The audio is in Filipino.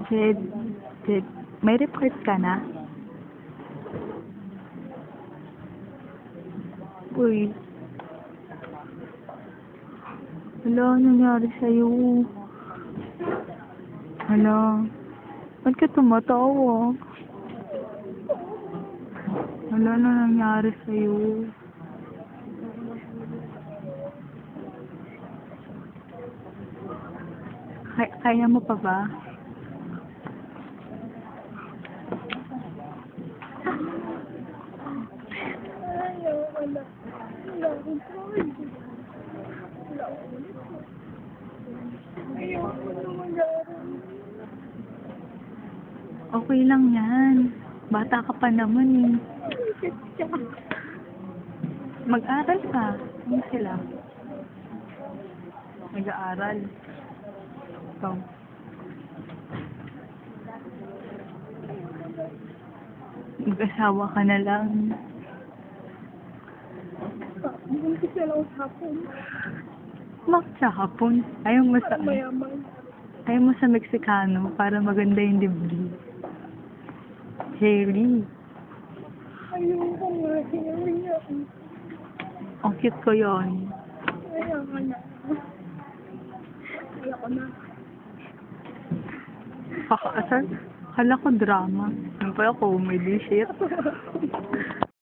Jed, Jed, may report ka na? Uy. Hala, ano nangyari sa'yo? Hala, ba't ka tumatawa? Hala, ano nangyari sa'yo? Kaya mo pa ba? Ayaw, wala. Wala akong point. Wala akong ulit. Ayaw ko na mag-aaral. Okay lang yan. Bata ka pa naman eh. Mag-aral ka. Ano sila? Mag-aaral. Ikaw. Mag-asawa ka na lang. Buntis na lang sa hapon. Bakit sa hapon? Ayaw mo sa... Mayaman. Ayaw mo sa Meksikano para maganda yung dibdib. Hairy. Ayaw ko nga. Ayaw. Ang cute ko yun. Ayaw ka na. Ayaw ko na. Kakaasal? Kala ko drama. Yung pala comedy shit.